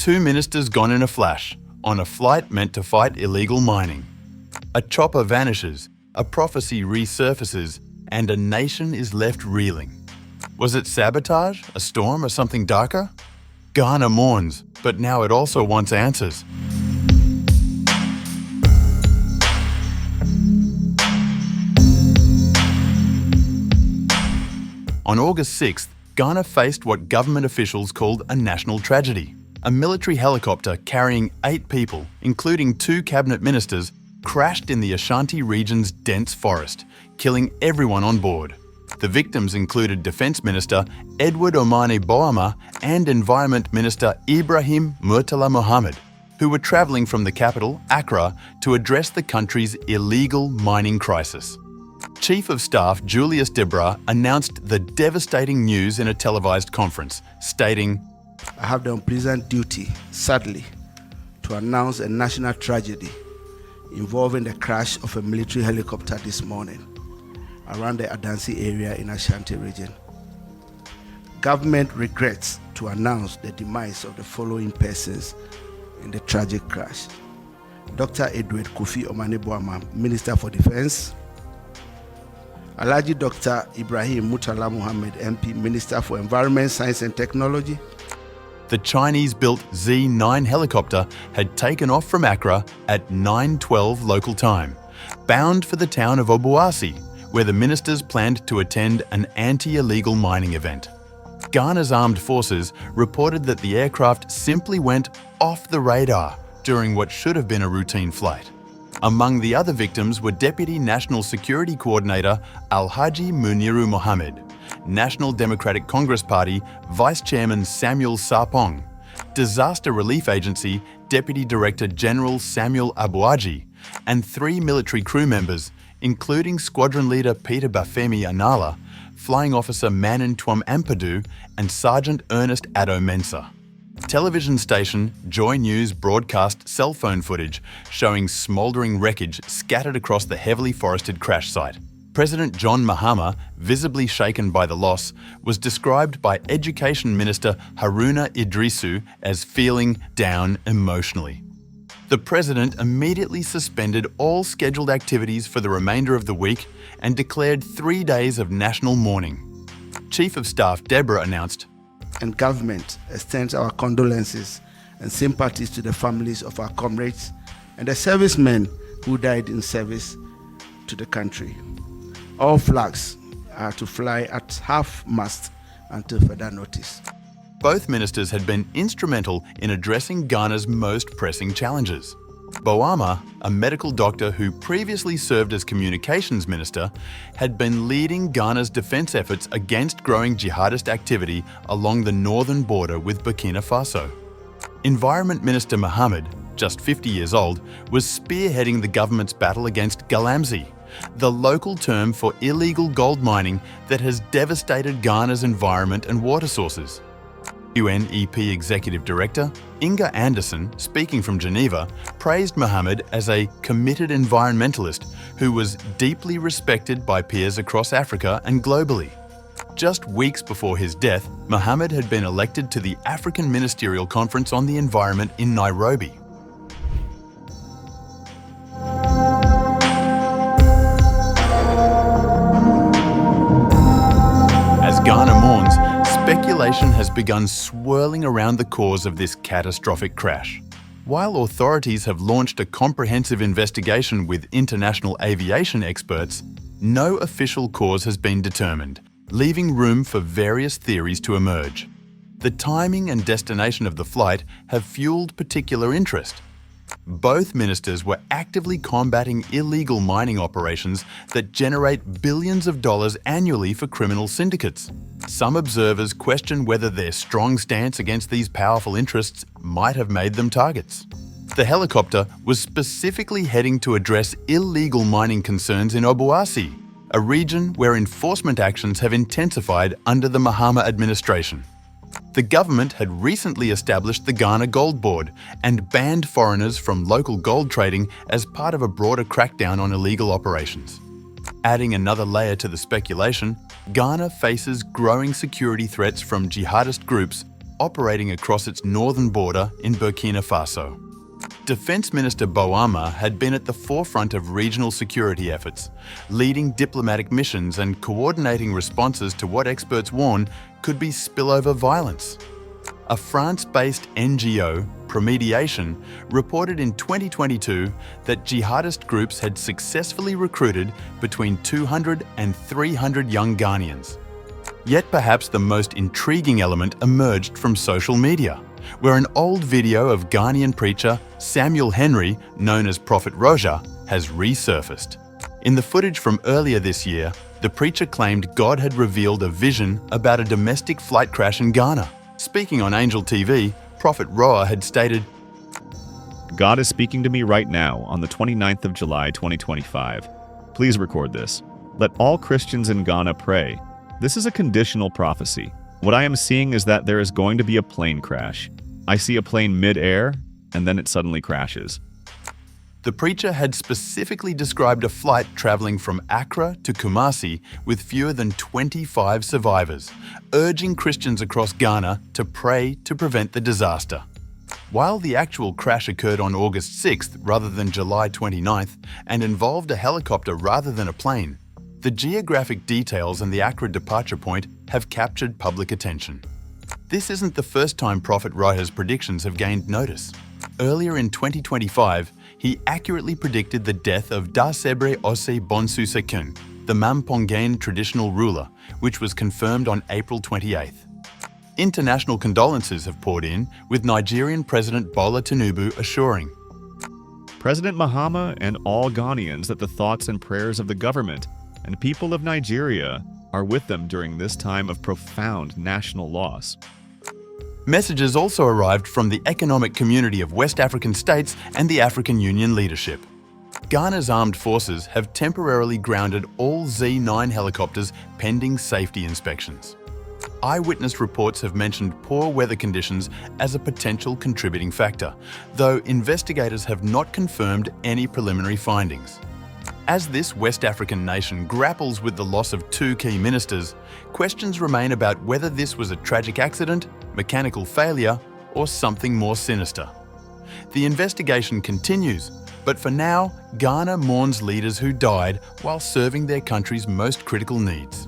2 ministers gone in a flash, on a flight meant to fight illegal mining. A chopper vanishes, a prophecy resurfaces, and a nation is left reeling. Was it sabotage, a storm, or something darker? Ghana mourns, but now it also wants answers. On August 6th, Ghana faced what government officials called a national tragedy. A military helicopter carrying 8 people, including 2 cabinet ministers, crashed in the Ashanti region's dense forest, killing everyone on board. The victims included Defence Minister Edward Omane Boamah and Environment Minister Ibrahim Murtala Muhammed, who were travelling from the capital, Accra, to address the country's illegal mining crisis. Chief of Staff Julius Debra announced the devastating news in a televised conference, stating, "I have the unpleasant duty, sadly, to announce a national tragedy involving the crash of a military helicopter this morning around the Adansi area in Ashanti region. Government regrets to announce the demise of the following persons in the tragic crash: Dr. Edward Kofi Omane Boamah, Minister for Defence; Alhaji Dr. Ibrahim Murtala Muhammed, MP, Minister for Environment, Science and Technology." The Chinese-built Z-9 helicopter had taken off from Accra at 9:12 local time, bound for the town of Obuasi, where the ministers planned to attend an anti-illegal mining event. Ghana's armed forces reported that the aircraft simply went off the radar during what should have been a routine flight. Among the other victims were Deputy National Security Coordinator Alhaji Muniru Muhammed, National Democratic Congress Party Vice Chairman Samuel Sarpong, Disaster Relief Agency Deputy Director General Samuel Abuaji, and 3 military crew members, including Squadron Leader Peter Bafemi Anala, Flying Officer Manon Twum Ampadu, and Sergeant Ernest Addo Mensah. Television station Joy News broadcast cell phone footage showing smouldering wreckage scattered across the heavily forested crash site. President John Mahama, visibly shaken by the loss, was described by Education Minister Haruna Idrisu as feeling down emotionally. The president immediately suspended all scheduled activities for the remainder of the week and declared 3 days of national mourning. Chief of Staff Deborah announced, "And government extends our condolences and sympathies to the families of our comrades and the servicemen who died in service to the country. All flags are to fly at half-mast until further notice." Both ministers had been instrumental in addressing Ghana's most pressing challenges. Boamah, a medical doctor who previously served as communications minister, had been leading Ghana's defence efforts against growing jihadist activity along the northern border with Burkina Faso. Environment Minister Muhammed, just 50 years old, was spearheading the government's battle against galamsey, the local term for illegal gold mining that has devastated Ghana's environment and water sources. UNEP Executive Director Inga Anderson, speaking from Geneva, praised Muhammad as a committed environmentalist who was deeply respected by peers across Africa and globally. Just weeks before his death, Muhammad had been elected to the African Ministerial Conference on the Environment in Nairobi. As Ghana mourns, speculation has begun swirling around the cause of this catastrophic crash. While authorities have launched a comprehensive investigation with international aviation experts, no official cause has been determined, leaving room for various theories to emerge. The timing and destination of the flight have fueled particular interest. Both ministers were actively combating illegal mining operations that generate billions of dollars annually for criminal syndicates. Some observers question whether their strong stance against these powerful interests might have made them targets. The helicopter was specifically heading to address illegal mining concerns in Obuasi, a region where enforcement actions have intensified under the Mahama administration. The government had recently established the Ghana Gold Board and banned foreigners from local gold trading as part of a broader crackdown on illegal operations. Adding another layer to the speculation, Ghana faces growing security threats from jihadist groups operating across its northern border in Burkina Faso. Defense Minister Boamah had been at the forefront of regional security efforts, leading diplomatic missions and coordinating responses to what experts warn could be spillover violence. A France-based NGO, Promediation, reported in 2022 that jihadist groups had successfully recruited between 200 and 300 young Ghanaians. Yet perhaps the most intriguing element emerged from social media, where an old video of Ghanaian preacher Samuel Henry, known as Prophet Roja, has resurfaced. In the footage from earlier this year, the preacher claimed God had revealed a vision about a domestic flight crash in Ghana. Speaking on Angel TV, Prophet Roa had stated, God is speaking to me right now on the 29th of July 2025. Please record this. Let all Christians in Ghana pray. This is a conditional prophecy. What I am seeing is that there is going to be a plane crash. I see a plane mid-air, and then it suddenly crashes. The preacher had specifically described a flight traveling from Accra to Kumasi with fewer than 25 survivors, urging Christians across Ghana to pray to prevent the disaster. While the actual crash occurred on August 6th rather than July 29th and involved a helicopter rather than a plane, the geographic details and the Accra departure point have captured public attention. This isn't the first time Prophet Roja's predictions have gained notice. Earlier in 2025, he accurately predicted the death of Dasebre Ose Bonsu Sekun, the Mampongain traditional ruler, which was confirmed on April 28th. International condolences have poured in, with Nigerian President Bola Tinubu assuring President Muhammed and all Ghanaians that the thoughts and prayers of the government and people of Nigeria are with them during this time of profound national loss. Messages also arrived from the Economic Community of West African States and the African Union leadership. Ghana's armed forces have temporarily grounded all Z9 helicopters pending safety inspections. Eyewitness reports have mentioned poor weather conditions as a potential contributing factor, though investigators have not confirmed any preliminary findings. As this West African nation grapples with the loss of two key ministers, questions remain about whether this was a tragic accident, mechanical failure, or something more sinister. The investigation continues, but for now, Ghana mourns leaders who died while serving their country's most critical needs.